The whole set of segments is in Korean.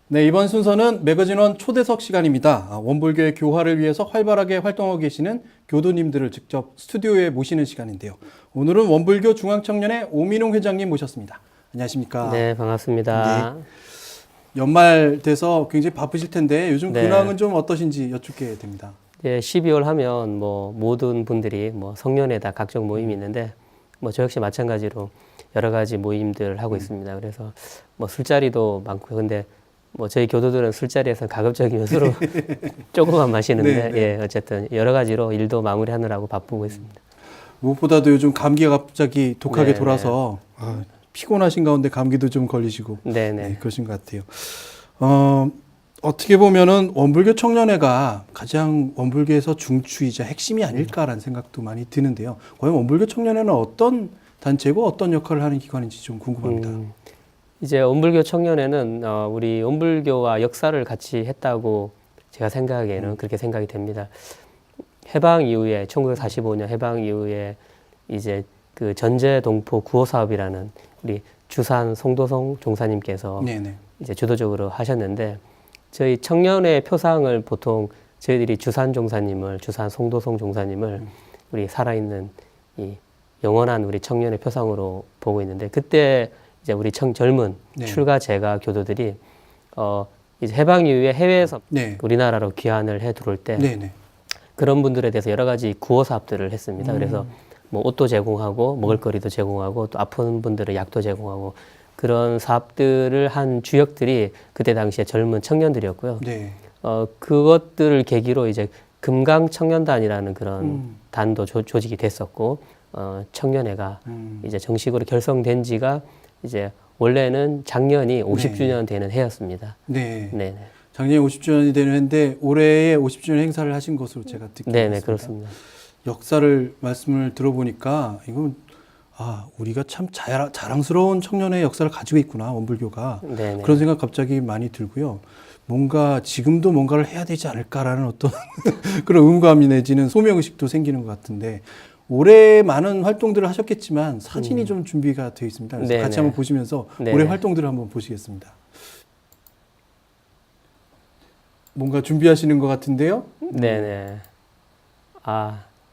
네, 이번 순서는 매거진원 초대석 시간입니다. 원불교의 교화를 위해서 활발하게 활동하고 계시는 교도님들을 직접 스튜디오에 모시는 시간인데요. 오늘은 원불교 중앙청년회 오민웅 회장님 모셨습니다. 안녕하십니까? 네, 반갑습니다. 네. 연말 돼서 굉장히 바쁘실 텐데 요즘 네. 근황은 좀 어떠신지 여쭙게 됩니다. 예, 12월 하면 뭐 모든 분들이 뭐 성년회다 각종 모임이 있는데 뭐 저 역시 마찬가지로 여러 가지 모임들 하고 있습니다. 그래서 뭐 술자리도 많고요. 근데 뭐 저희 교도들은 술자리에서 가급적이면 술을 조금만 마시는데 네, 네. 예, 어쨌든 여러 가지로 일도 마무리하느라고 바쁘고 있습니다. 무엇보다도 요즘 감기가 갑자기 독하게 네, 돌아서 피곤하신 가운데 감기도 좀 걸리시고 네, 네, 네. 그러신 것 같아요. 어떻게 보면은 원불교 청년회가 가장 원불교에서 중추이자 핵심이 아닐까라는 생각도 많이 드는데요. 과연 원불교 청년회는 어떤 단체고 어떤 역할을 하는 기관인지 좀 궁금합니다. 이제 원불교 청년회는 우리 원불교와 역사를 같이 했다고 제가 생각하기에는 그렇게 생각이 됩니다. 해방 이후에 1945년 해방 이후에 이제 그 전제동포 구호 사업이라는 우리 주산 송도성 종사님께서 네네. 이제 주도적으로 하셨는데 저희 청년회 표상을 보통 저희들이 주산 종사님을 주산 송도성 종사님을 우리 살아있는 이 영원한 우리 청년회 표상으로 보고 있는데 그때 이제 우리 젊은 네. 출가 재가 교도들이 이제 해방 이후에 해외에서 네. 우리나라로 귀환을 해 들어올 때 네네. 그런 분들에 대해서 여러 가지 구호 사업들을 했습니다. 그래서 뭐 옷도 제공하고 먹을거리도 제공하고 또 아픈 분들은 약도 제공하고 그런 사업들을 한 주역들이 그때 당시에 젊은 청년들이었고요. 네. 그것들을 계기로 이제 금강 청년단이라는 그런 단도 조직이 됐었고 청년회가 이제 정식으로 결성된 지가 이제 원래는 작년이 50주년 되는 해였습니다. 네. 네네. 작년에 50주년이 되는 해인데 올해에 50주년 행사를 하신 것으로 제가 듣게 네네, 됐습니다. 그렇습니다. 역사를 말씀을 들어보니까 이건 우리가 참 자랑스러운 청년의 역사를 가지고 있구나 원불교가 네네. 그런 생각 갑자기 많이 들고요. 뭔가 지금도 뭔가를 해야 되지 않을까라는 어떤 그런 의무감이 내지는 소명의식도 생기는 것 같은데 올해 많은 활동들을 하셨겠지만 사진이 좀 준비가 되어 있습니다. 그래서 네네. 같이 한번 보시면서 네네. 올해 활동들을 한번 보시겠습니다. 뭔가 준비하시는 것 같은데요. 네네.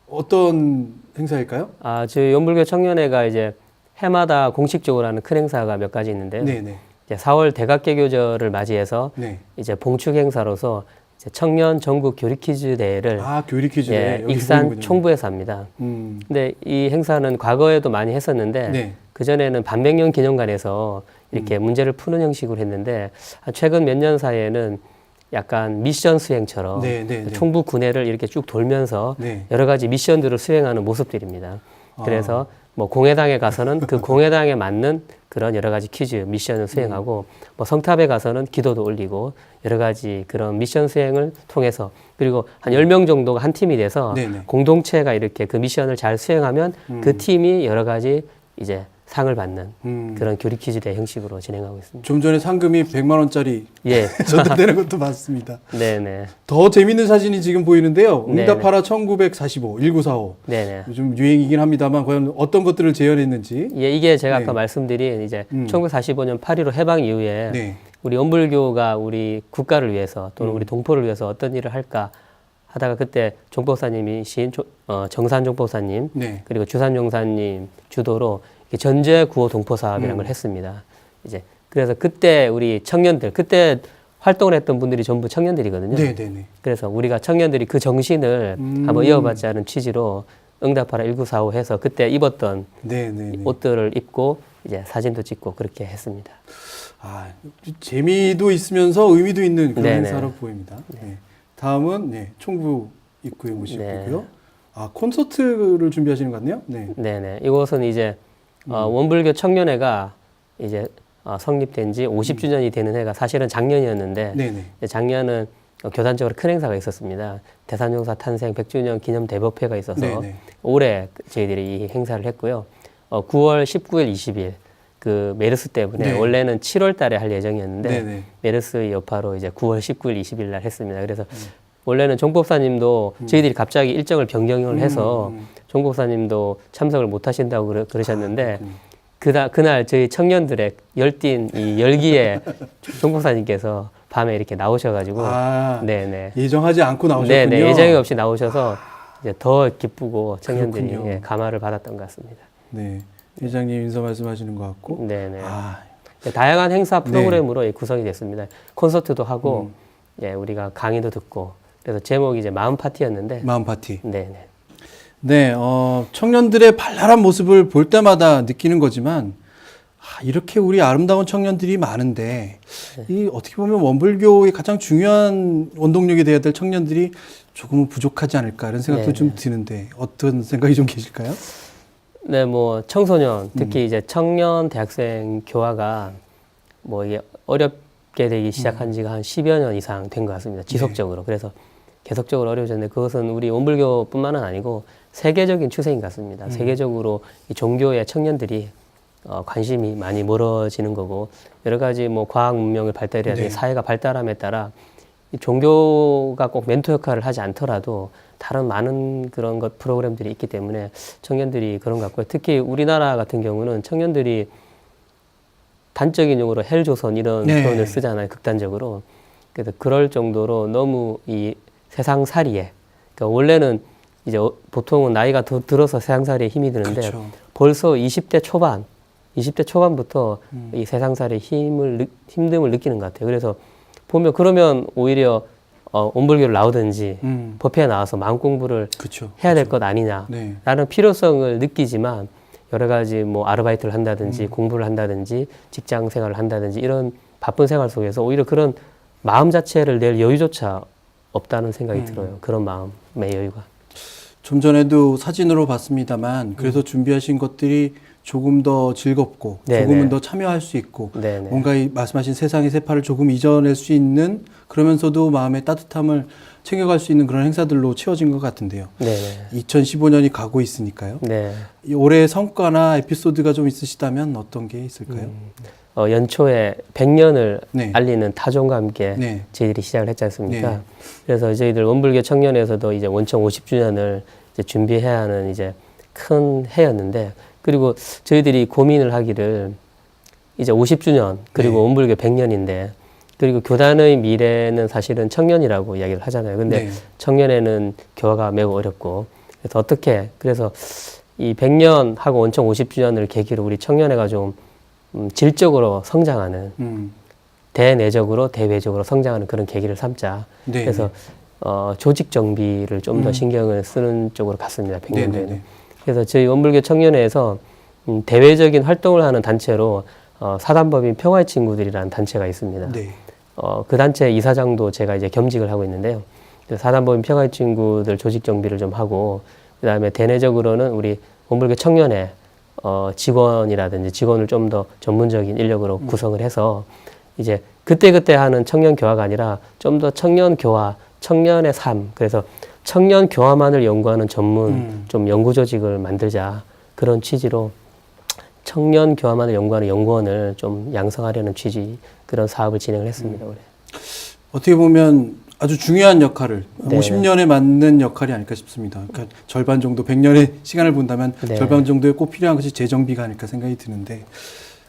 어떤 행사일까요? 저희 원불교 청년회가 이제 해마다 공식적으로 하는 큰 행사가 몇 가지 있는데요. 네네. 이제 4월 대각개교절을 맞이해서 네. 이제 봉축 행사로서 이제 청년 전국 교리 퀴즈 대회를 교리 퀴즈. 예, 여기 익산 보이는군요. 총부에서 합니다. 근데 이 행사는 과거에도 많이 했었는데 네. 그전에는 반백년 기념관에서 이렇게 문제를 푸는 형식으로 했는데 최근 몇 년 사이에는 약간 미션 수행처럼 네, 네, 네. 총부 군회를 이렇게 쭉 돌면서 네. 여러 가지 미션들을 수행하는 모습들입니다. 그래서 뭐 공회당에 가서는 그 공회당에 맞는 그런 여러 가지 퀴즈 미션을 수행하고 뭐 성탑에 가서는 기도도 올리고 여러 가지 그런 미션 수행을 통해서 그리고 한 10명 정도가 한 팀이 돼서 네네. 공동체가 이렇게 그 미션을 잘 수행하면 그 팀이 여러 가지 이제 상을 받는 그런 교리 퀴즈 대회 형식으로 진행하고 있습니다. 좀 전에 상금이 100만 원짜리 예. 전달되는 것도 봤습니다. 네네. 더 재밌는 사진이 지금 보이는데요. 네네. 응답하라 1945, 1945. 네네. 요즘 유행이긴 합니다만 과연 어떤 것들을 재현했는지. 예, 이게 제가 네. 아까 말씀드린 이제 1945년 8.15 해방 이후에 네. 우리 원불교가 우리 국가를 위해서 또는 우리 동포를 위해서 어떤 일을 할까 하다가 그때 종법사님이신 정산 종법사님 네. 그리고 주산 종사님 주도로 전제 구호 동포 사업이라는 걸 했습니다. 이제 그래서 그때 우리 청년들 그때 활동을 했던 분들이 전부 청년들이거든요. 네, 네, 네. 그래서 우리가 청년들이 그 정신을 한번 이어받자는 취지로 응답하라 1945 해서 그때 입었던 네, 네, 네. 옷들을 입고 이제 사진도 찍고 그렇게 했습니다. 재미도 있으면서 의미도 있는 그런 네네. 행사로 보입니다. 네. 다음은 총부 입구에 모시고요. 네. 콘서트를 준비하시는 것 같네요. 네. 네네. 이곳은 이제 원불교 청년회가 이제 성립된 지 50주년이 되는 해가 사실은 작년이었는데 네네. 작년은 교단적으로 큰 행사가 있었습니다. 대산종사 탄생 100주년 기념 대법회가 있어서 네네. 올해 저희들이 이 행사를 했고요. 9월 19일, 20일 그 메르스 때문에 네. 원래는 7월 달에 할 예정이었는데 네네. 메르스 여파로 이제 9월 19일, 20일 날 했습니다. 그래서 원래는 종법사님도 저희들이 갑자기 일정을 변경을 해서 종법사님도 참석을 못 하신다고 그러셨는데 그날 저희 청년들의 열띤 이 열기에 종법사님께서 밤에 이렇게 나오셔가지고 아, 네네. 예정하지 않고 나오셨군요. 네네. 예정이 없이 나오셔서 이제 더 기쁘고 청년들이 그렇군요. 예, 감화를 받았던 것 같습니다. 네, 회장님 인사 말씀하시는 것 같고. 네네. 아, 다양한 행사 네. 프로그램으로 구성이 됐습니다. 콘서트도 하고, 예, 우리가 강의도 듣고, 그래서 제목이 이제 마음 파티였는데, 마음 파티. 네네. 네, 청년들의 발랄한 모습을 볼 때마다 느끼는 거지만, 이렇게 우리 아름다운 청년들이 많은데, 이 어떻게 보면 원불교의 가장 중요한 원동력이 돼야 될 청년들이 조금은 부족하지 않을까 이런 생각도 네네. 좀 드는데, 어떤 생각이 좀 계실까요? 네, 뭐, 청소년, 특히 이제 청년 대학생 교화가 뭐 이게 어렵게 되기 시작한 지가 한 10여 년 이상 된 것 같습니다. 지속적으로. 그래서 계속적으로 어려워졌는데 그것은 우리 원불교뿐만은 아니고 세계적인 추세인 것 같습니다. 세계적으로 이 종교의 청년들이 관심이 많이 멀어지는 거고 여러 가지 뭐 과학 문명의 발달이라든지 네. 사회가 발달함에 따라 이 종교가 꼭 멘토 역할을 하지 않더라도 다른 많은 그런 것 프로그램들이 있기 때문에 청년들이 그런 것 같고요. 특히 우리나라 같은 경우는 청년들이 단적인 용어로 헬조선 이런 네. 표현을 쓰잖아요. 극단적으로. 그래서 그럴 정도로 너무 이 세상살이에 그러니까 원래는 이제 보통은 나이가 더 들어서 세상살이에 힘이 드는데 그렇죠. 벌써 20대 초반부터 이 세상살이에 힘듦을 느끼는 것 같아요. 그래서 보면 그러면 오히려 온불교를 나오든지 법회에 나와서 마음 공부를 그렇죠. 해야 될 것 아니냐라는 네. 필요성을 느끼지만 여러 가지 뭐 아르바이트를 한다든지 공부를 한다든지 직장 생활을 한다든지 이런 바쁜 생활 속에서 오히려 그런 마음 자체를 낼 여유조차 없다는 생각이 들어요. 그런 마음의 여유가. 좀 전에도 사진으로 봤습니다만 그래서 준비하신 것들이 조금 더 즐겁고 네네. 조금은 더 참여할 수 있고 네네. 뭔가 이 말씀하신 세상의 세파를 조금 이겨낼 수 있는 그러면서도 마음의 따뜻함을 챙겨갈 수 있는 그런 행사들로 채워진 것 같은데요. 네네. 2015년이 가고 있으니까요. 네. 이 올해 성과나 에피소드가 좀 있으시다면 어떤 게 있을까요? 연초에 100년을 네. 알리는 타종과 함께 네. 저희들이 시작을 했지 않습니까? 네. 그래서 저희들 원불교 청년에서도 이제 원청 50주년을 이제 준비해야 하는 이제 큰 해였는데 그리고 저희들이 고민을 하기를 이제 50주년 그리고 네. 원불교 100년인데 그리고 교단의 미래는 사실은 청년이라고 이야기를 하잖아요. 근데 네. 청년에는 교화가 매우 어렵고 그래서 어떻게 그래서 이 100년하고 원청 50주년을 계기로 우리 청년회가 좀 질적으로 성장하는 대내적으로 대외적으로 성장하는 그런 계기를 삼자. 네. 그래서 조직 정비를 좀 더 신경을 쓰는 쪽으로 갔습니다. 100년도에는. 네네네. 그래서 저희 원불교 청년회에서 대외적인 활동을 하는 단체로 사단법인 평화의 친구들이라는 단체가 있습니다. 네. 그 단체 이사장도 제가 이제 겸직을 하고 있는데요. 사단법인 평화의 친구들 조직 정비를 좀 하고 그다음에 대내적으로는 우리 원불교 청년회 직원이라든지 직원을 좀 더 전문적인 인력으로 구성을 해서 이제 그때그때 하는 청년 교화가 아니라 좀 더 청년 교화, 청년의 삶, 그래서 청년 교화만을 연구하는 전문 좀 연구 조직을 만들자 그런 취지로 청년 교화만을 연구하는 연구원을 좀 양성하려는 취지 그런 사업을 진행을 했습니다. 올해. 어떻게 보면 아주 중요한 역할을 네네. 50년에 맞는 역할이 아닐까 싶습니다. 그러니까 절반 정도 100년의 시간을 본다면 네. 절반 정도의 꼭 필요한 것이 재정비가 아닐까 생각이 드는데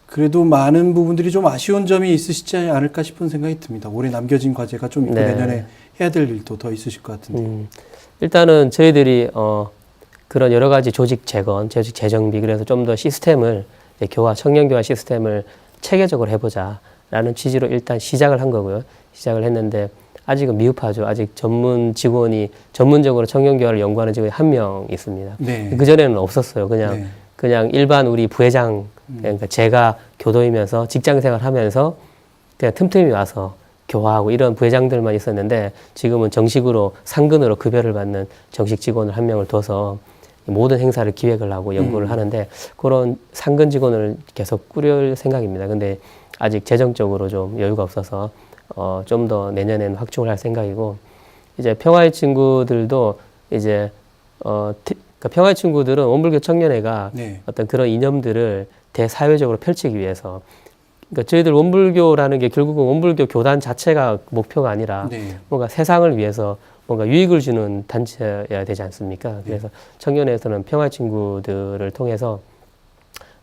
그래도 많은 부분들이 좀 아쉬운 점이 있으시지 않을까 싶은 생각이 듭니다. 올해 남겨진 과제가 좀 있고 네. 내년에 해야 될 일도 더 있으실 것 같은데. 일단은 저희들이 그런 여러 가지 조직 재건, 조직 재정비 그래서 좀 더 시스템을 교화, 청년 교화 시스템을 체계적으로 해보자라는 취지로 일단 시작을 한 거고요. 시작을 했는데 아직은 미흡하죠. 아직 전문 직원이 전문적으로 청년 교화를 연구하는 직원이 한 명 있습니다. 네. 그 전에는 없었어요. 그냥 네. 그냥 일반 우리 부회장 그러니까 제가 교도이면서 직장 생활하면서 그냥 틈틈이 와서 교화하고 이런 부회장들만 있었는데 지금은 정식으로 상근으로 급여를 받는 정식 직원을 한 명을 둬서 모든 행사를 기획을 하고 연구를 하는데 그런 상근 직원을 계속 꾸릴 생각입니다. 근데 아직 재정적으로 좀 여유가 없어서 좀 더 내년에는 확충을 할 생각이고 이제 평화의 친구들도 이제 그러니까 평화의 친구들은 원불교 청년회가 네. 어떤 그런 이념들을 대사회적으로 펼치기 위해서 그러니까 저희들 원불교라는 게 결국은 원불교 교단 자체가 목표가 아니라 네. 뭔가 세상을 위해서 뭔가 유익을 주는 단체여야 되지 않습니까? 그래서 청년회에서는 평화의 친구들을 통해서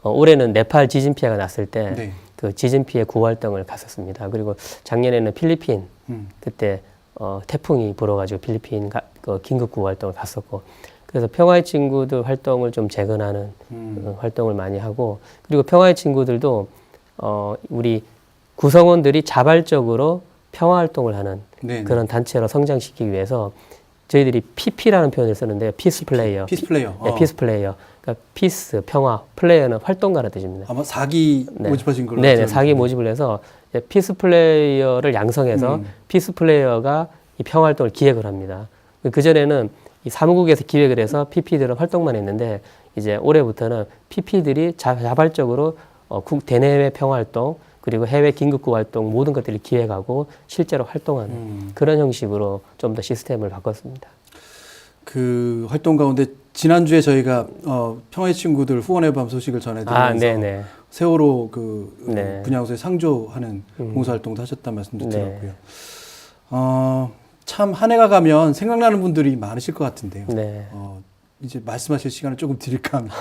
올해는 네팔 지진 피해가 났을 때 네. 그 지진 피해 구호 활동을 갔었습니다. 그리고 작년에는 필리핀 그때 태풍이 불어가지고 필리핀 그 긴급 구호 활동을 갔었고, 그래서 평화의 친구들 활동을 좀 재건하는 활동을 많이 하고, 그리고 평화의 친구들도 우리 구성원들이 자발적으로 평화 활동을 하는 네네. 그런 단체로 성장시키기 위해서 저희들이 PP라는 표현을 쓰는데요. 피스 플레이어. 피스 플레이어. 네, 피스 플레이어. 그러니까 피스, 평화, 플레이어는 활동가라는 뜻입니다. 아마 4기 네. 모집하신 걸로 네, 알고 4기 모집을 해서 이제 피스 플레이어를 양성해서 피스 플레이어가 이 평화 활동을 기획을 합니다. 그전에는 이 사무국에서 기획을 해서 PP들은 활동만 했는데, 이제 올해부터는 PP들이 자발적으로 대내외 평화 활동, 그리고 해외 긴급구호 활동 모든 것들을 기획하고 실제로 활동하는 그런 형식으로 좀 더 시스템을 바꿨습니다. 그 활동 가운데 지난주에 저희가 평화의 친구들 후원의 밤 소식을 전해드리면서 네네. 세월호 그 네. 분향소에 상조하는 봉사활동도 하셨다는 말씀도 네. 들었고요. 참 한 해가 가면 생각나는 분들이 많으실 것 같은데요. 네. 이제 말씀하실 시간을 조금 드릴까 합니다.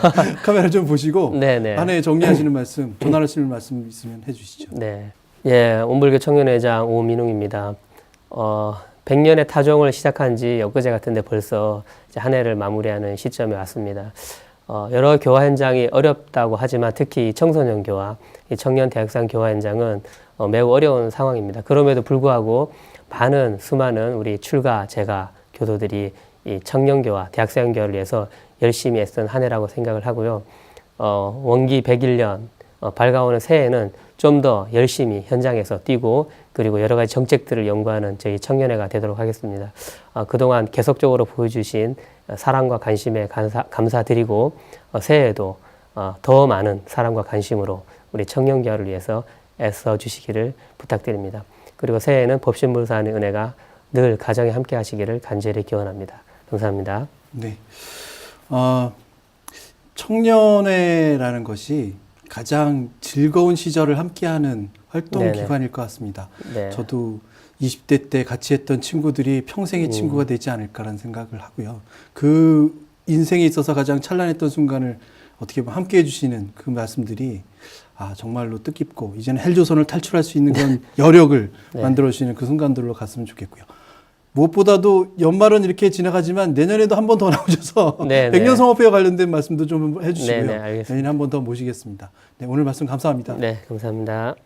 카메라 좀 보시고 네네. 한 해 정리하시는 말씀, 전하시는 말씀 있으면 해주시죠. 네. 예, 온불교 청년회장 오민웅입니다. 100년의 타종을 시작한 지 엊그제 같은데 벌써 이제 한 해를 마무리하는 시점에 왔습니다. 여러 교화 현장이 어렵다고 하지만 특히 청소년 교화, 이 청년 대학생 교화 현장은 매우 어려운 상황입니다. 그럼에도 불구하고 수많은 우리 출가, 재가 교도들이 이 청년교화, 대학생교화를 위해서 열심히 애쓴 한 해라고 생각을 하고요. 원기 101년 밝아오는 새해에는 좀 더 열심히 현장에서 뛰고, 그리고 여러 가지 정책들을 연구하는 저희 청년회가 되도록 하겠습니다. 그동안 계속적으로 보여주신 사랑과 관심에 감사드리고, 새해에도 더 많은 사랑과 관심으로 우리 청년교화를 위해서 애써 주시기를 부탁드립니다. 그리고 새해에는 법신불사의 은혜가 늘 가정에 함께 하시기를 간절히 기원합니다. 감사합니다. 네. 청년회라는 것이 가장 즐거운 시절을 함께하는 활동 네네. 기관일 것 같습니다. 네. 저도 20대 때 같이 했던 친구들이 평생의 친구가 되지 않을까라는 생각을 하고요. 그 인생에 있어서 가장 찬란했던 순간을 어떻게 보면 함께 해주시는 그 말씀들이 정말로 뜻깊고, 이제는 헬조선을 탈출할 수 있는 그런 여력을 네. 만들어주시는 그 순간들로 갔으면 좋겠고요. 무엇보다도 연말은 이렇게 지나가지만 내년에도 한 번 더 나오셔서 네, 백년 네. 성업회와 관련된 말씀도 좀 해주시고요. 네, 네, 알겠습니다. 내년에 한 번 더 모시겠습니다. 네, 오늘 말씀 감사합니다. 네, 감사합니다.